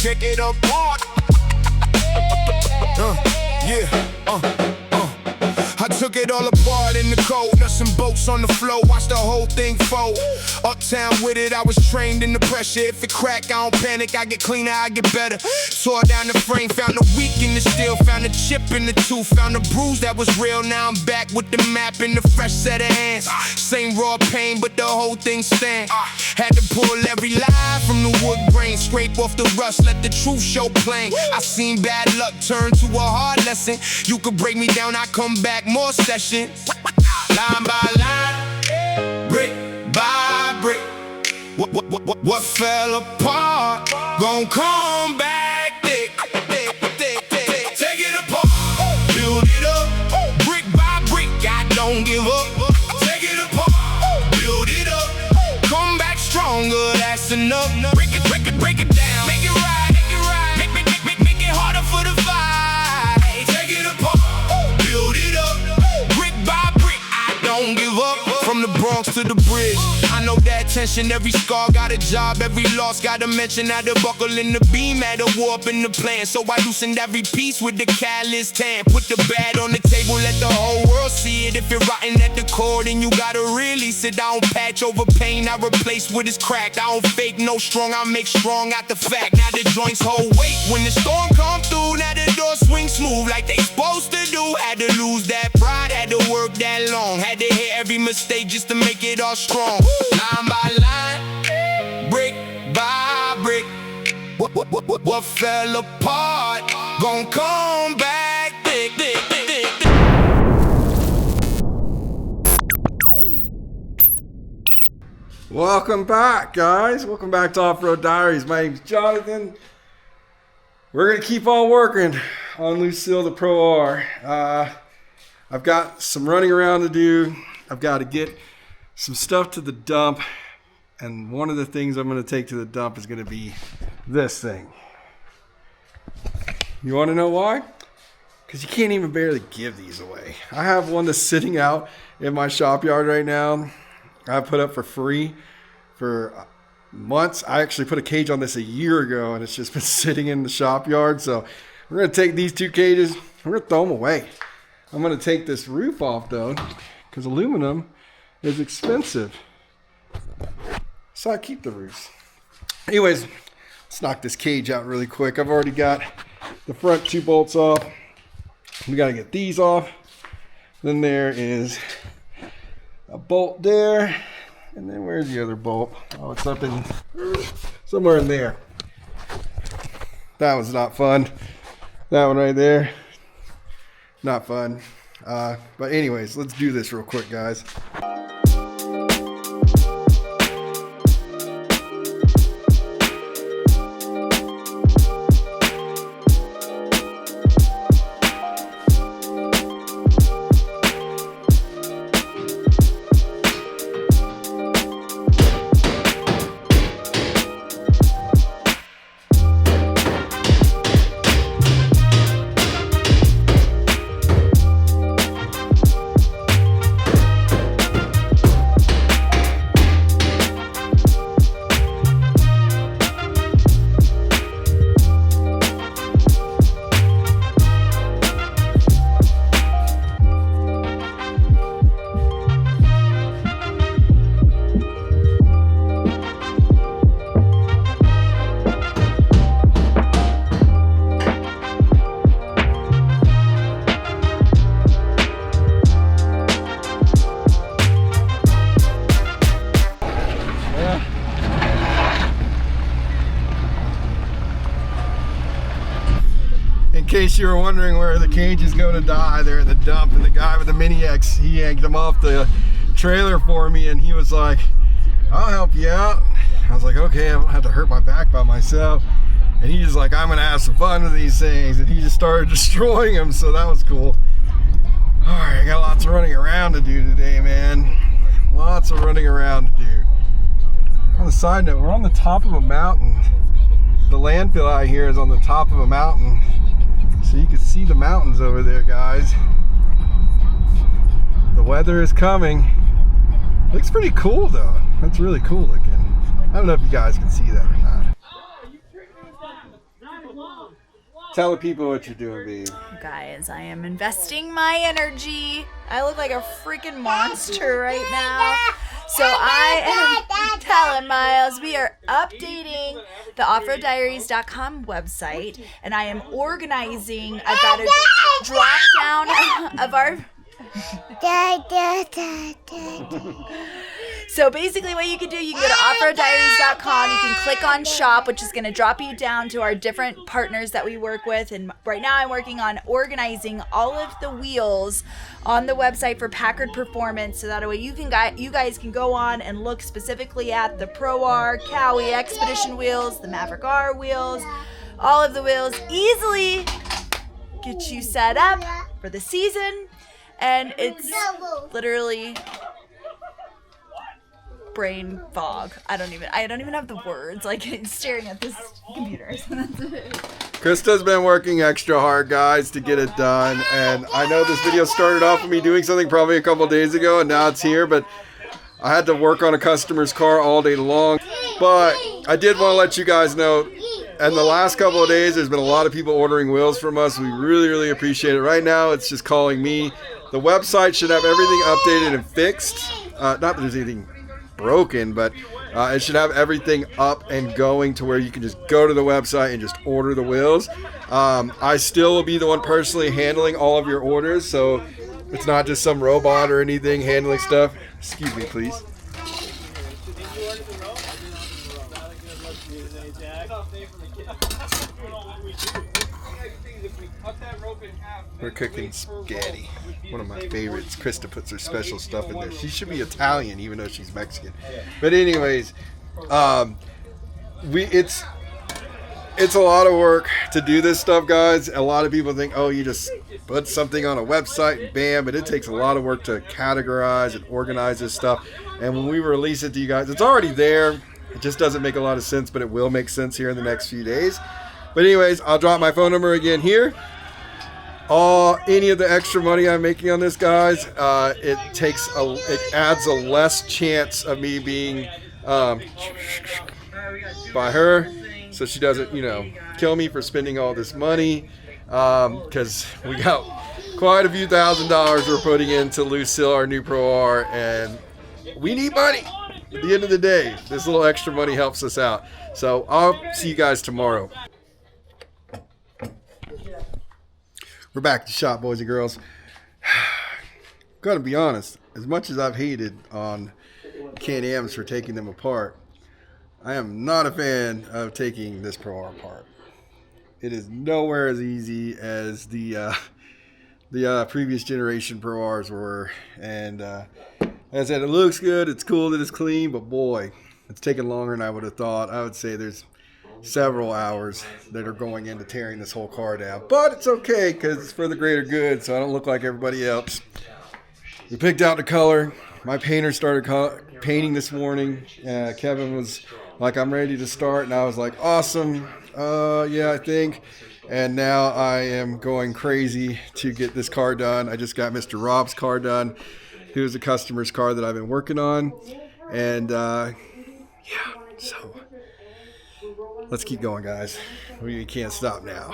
pick it apart. I took it all apart in the cold, nuts and bolts on the floor, watch the whole thing fold. Uptown with it, I was trained in the pressure. If it crack, I don't panic, I get cleaner, I get better. Tore down the frame, found the weak in the steel, found a chip in the tooth, found a bruise that was real. Now I'm back with the map and the fresh set of hands. Same raw pain, but the whole thing stand. Had to pull every lie from the wood grain, scrape off the rust, let the truth show plain. I seen bad luck turn to a hard lesson. You could break me down, I come back, more sessions. Line by line, brick by brick. What fell apart gon' come back thick. Take it apart, build it up, brick by brick. I don't give up. Take it apart, build it up, come back stronger. That's enough. Break it down, make it right, make it harder for the fight. Take it apart, build it up, brick by brick. I don't give up. From the Bronx to the bridge, I know that tension. Every scar got a job, every loss got a mention. Had to buckle in the beam, had to warp in the plan. So I loosened every piece with the calloused hand. Put the bad on the table, let the whole world see it. If you're rotten at the core, then you gotta release it. I don't patch over pain, I replace what is cracked. I don't fake no strong, I make strong out the fact. Now the joints hold weight when the storm come through. Now the door swing smooth like they supposed to do. Had to lose that pride, had to work that long. Had to hit every mistake just to make it all strong. Line by line, brick by brick. What fell apart gon' come back thick. Welcome back, guys. Welcome back to Off-Road Diaries. My name's Jonathan. We're gonna keep on working on Lucille the Pro R. I've got some running around to do. I've got to get some stuff to the dump, and one of the things I'm going to take to the dump is going to be this thing. You want to know why? Because you can't even barely give these away. I have one that's sitting out in my shop yard right now. I put up for free for months. I actually put a cage on this a year ago, and it's just been sitting in the shop yard. So we're going to take these two cages, we're going to throw them away. I'm going to take this roof off though, because aluminum is expensive. So I keep the roofs. Anyways, let's knock this cage out really quick. I've already got the front two bolts off. We got to get these off. Then there is a bolt there. And then where's the other bolt? Oh, it's up in somewhere in there. That was not fun. That one right there. Not fun. But anyways, let's do this real quick, guys. In case you were wondering where the cage is going to die, they're at the dump, and the guy with the Mini X, he yanked them off the trailer for me, and he was like, I'll help you out. I was like, okay, I don't have to hurt my back by myself. And he was like, I'm gonna have some fun with these things, and he just started destroying them, so that was cool. All right, I got lots of running around to do today, man. Lots of running around to do. On a side note, we're on the top of a mountain. The landfill out here is on the top of a mountain, so you can see the mountains over there, guys. The weather is coming. Looks pretty cool though. That's really cool looking. I don't know if you guys can see that or not. Tell the people what you're doing, babe. Guys, I am investing my energy. I look like a freaking monster right now. So I am telling Miles we are updating the offroaddiaries.com website, and I am organizing. I've got a drop down of our. So basically what you can do, you can go to offroaddiaries.com, you can click on shop, which is going to drop you down to our different partners that we work with. And right now I'm working on organizing all of the wheels on the website for Packard Performance, so that way you guys can go on and look specifically at the Pro R, Cowie Expedition wheels, the Maverick R wheels, all of the wheels, easily get you set up for the season. And it's literally brain fog. I don't even have the words, like staring at this computer. Krista's been working extra hard, guys, to get it done. And I know this video started off with me doing something probably a couple days ago, and now it's here, but I had to work on a customer's car all day long. But I did want to let you guys know, in the last couple of days, there's been a lot of people ordering wheels from us. We really, really appreciate it. Right now, it's just calling me. The website should have everything updated and fixed. Not that there's anything broken, but it should have everything up and going to where you can just go to the website and just order the wheels. I still will be the one personally handling all of your orders, so it's not just some robot or anything handling stuff. Excuse me, please. We're cooking spaghetti. One of my favorites. Krista puts her special stuff in there. She should be Italian, even though she's Mexican. But anyways, it's a lot of work to do this stuff, guys. A lot of people think, oh, you just put something on a website and bam, but it takes a lot of work to categorize and organize this stuff. And when we release it to you guys, it's already there. It just doesn't make a lot of sense, but it will make sense here in the next few days. But anyways, I'll drop my phone number again here. Any of the extra money I'm making on this, guys, it adds a less chance of me being by her, so she doesn't, kill me for spending all this money, because we got quite a few $1,000s we're putting into Lucille, our new Pro R, and we need money. At the end of the day, this little extra money helps us out. So I'll see you guys tomorrow. We're back to shop, boys and girls. Gotta be honest, as much as I've hated on Can-Ams for taking them apart, I am not a fan of taking this Pro R apart. It is nowhere as easy as the previous generation Pro Rs were. And as I said, it looks good, it's cool that it's clean, but boy, it's taken longer than I would have thought. I would say there's several hours that are going into tearing this whole car down, but it's okay because it's for the greater good, so I don't look like everybody else. We picked out the color. My painter started painting this morning. Kevin was like, I'm ready to start, and I was like, awesome. Yeah, I think. And now I am going crazy to get this car done. I just got Mr. Rob's car done. He was a customer's car that I've been working on, and yeah, so let's keep going, guys. We can't stop now.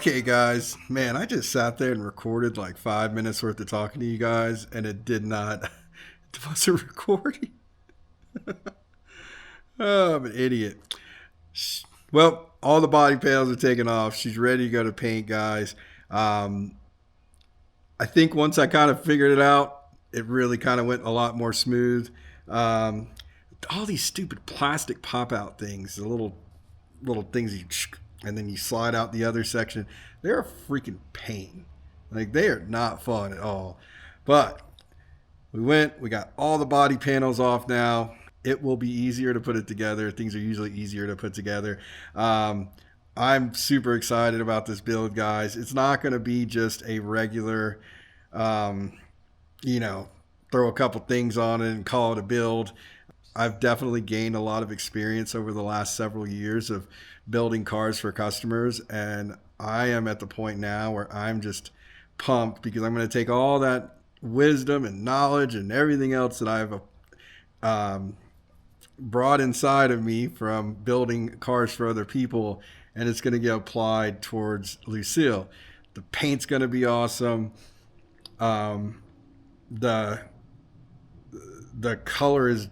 Okay, guys, man, I just sat there and recorded like 5 minutes worth of talking to you guys, and it wasn't recording. Oh, I'm an idiot. Well, all the body panels are taken off. She's ready to go to paint, guys. I think once I kind of figured it out, it really kind of went a lot more smooth. All these stupid plastic pop-out things, the little things and then you slide out the other section. They're a freaking pain. Like, they are not fun at all. But we got all the body panels off now. It will be easier to put it together. Things are usually easier to put together. I'm super excited about this build, guys. It's not going to be just a regular, you know, throw a couple things on it and call it a build. I've definitely gained a lot of experience over the last several years of building cars for customers, and I am at the point now where I'm just pumped because I'm going to take all that wisdom and knowledge and everything else that I've brought inside of me from building cars for other people, and it's going to get applied towards Lucille. The paint's going to be awesome. The color is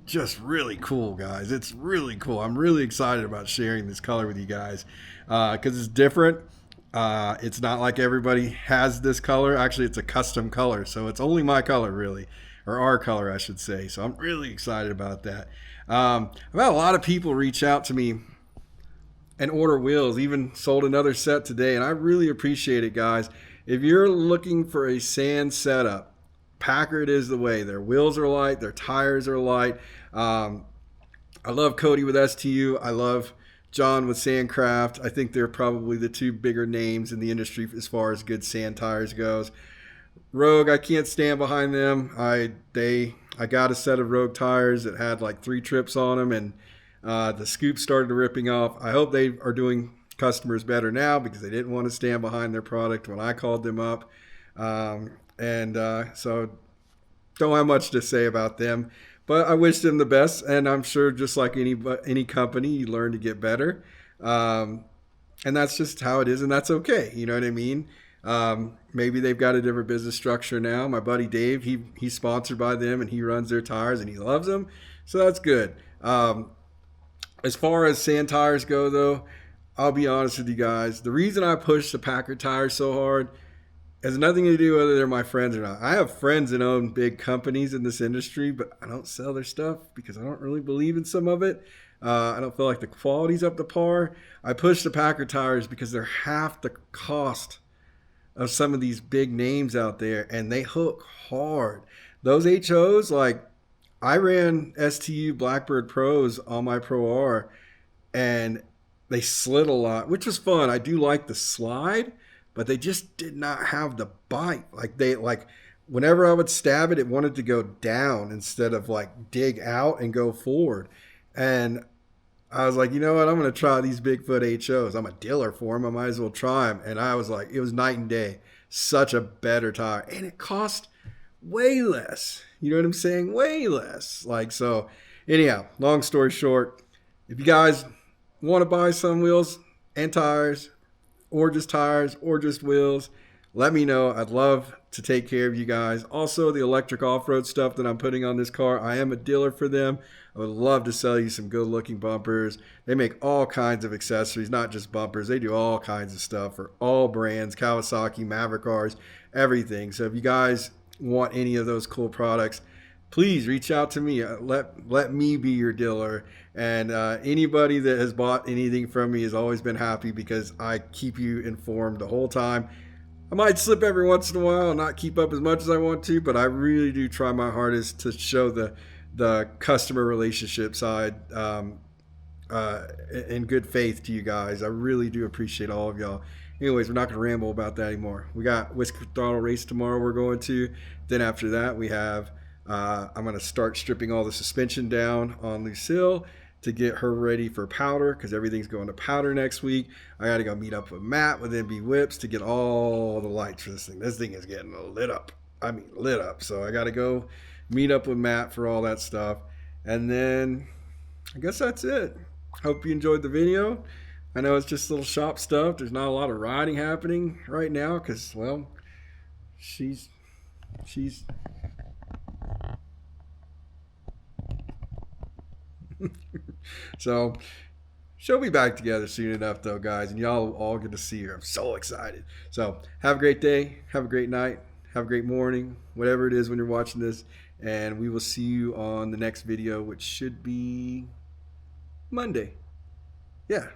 just really cool, guys. It's really cool. I'm really excited about sharing this color with you guys because it's different. It's not like everybody has this color. Actually, it's a custom color, so it's only my color, really, or our color, I should say. So I'm really excited about that. I've had a lot of people reach out to me and order wheels. Even sold another set today, and I really appreciate it, guys. If you're looking for a sand setup, Packard is the way. Their wheels are light, their tires are light. I love Cody with STU. I love John with Sandcraft. I think they're probably the two bigger names in the industry as far as good sand tires goes. Rogue, I can't stand behind them. I got a set of Rogue tires that had like 3 trips on them, and the scoops started ripping off. I hope they are doing customers better now because they didn't want to stand behind their product when I called them up. So don't have much to say about them, but I wish them the best. And I'm sure just like any company, you learn to get better. And that's just how it is. And that's okay. You know what I mean? Maybe they've got a different business structure now. My buddy Dave, he's sponsored by them and he runs their tires and he loves them. So that's good. As far as sand tires go though, I'll be honest with you guys. The reason I push the Packard tires so hard has nothing to do whether they're my friends or not. I have friends that own big companies in this industry, but I don't sell their stuff because I don't really believe in some of it. I don't feel like the quality's up to par. I push the Packard tires because they're half the cost of some of these big names out there, and they hook hard. Those HOs, like I ran STU Blackbird Pros on my Pro R, and they slid a lot, which was fun. I do like the slide, but they just did not have the bite. Like whenever I would stab it, it wanted to go down instead of like dig out and go forward. And I was like, you know what? I'm going to try these Bigfoot HOs. I'm a dealer for them. I might as well try them. And I was like, it was night and day. Such a better tire. And it cost way less. You know what I'm saying? Way less. Like, so anyhow, long story short, if you guys want to buy some wheels and tires, or just wheels, let me know. I'd love to take care of you guys. Also, the electric off-road stuff that I'm putting on this car, I am a dealer for them. I would love to sell you some good looking bumpers. They make all kinds of accessories, not just bumpers. They do all kinds of stuff for all brands, Kawasaki, Maverick cars, everything. So if you guys want any of those cool products, please reach out to me. Let me be your dealer. And anybody that has bought anything from me has always been happy because I keep you informed the whole time. I might slip every once in a while and not keep up as much as I want to, but I really do try my hardest to show the customer relationship side in good faith to you guys. I really do appreciate all of y'all. Anyways, we're not going to ramble about that anymore. We got Whisker Throttle Race tomorrow we're going to. Then after that, we have I'm going to start stripping all the suspension down on Lucille to get her ready for powder because everything's going to powder next week. I got to go meet up with Matt with MB Whips to get all the lights for this thing. This thing is getting lit up. I mean, lit up. So I got to go meet up with Matt for all that stuff. And then I guess that's it. Hope you enjoyed the video. I know it's just little shop stuff. There's not a lot of riding happening right now because, well, she's so she'll be back together soon enough though, guys, and y'all all get to see her. I'm so excited. So have a great day, have a great night, have a great morning, whatever it is when you're watching this, and we will see you on the next video, which should be Monday. Yeah,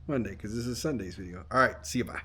Monday, because this is Sunday's video. All right, see you, bye.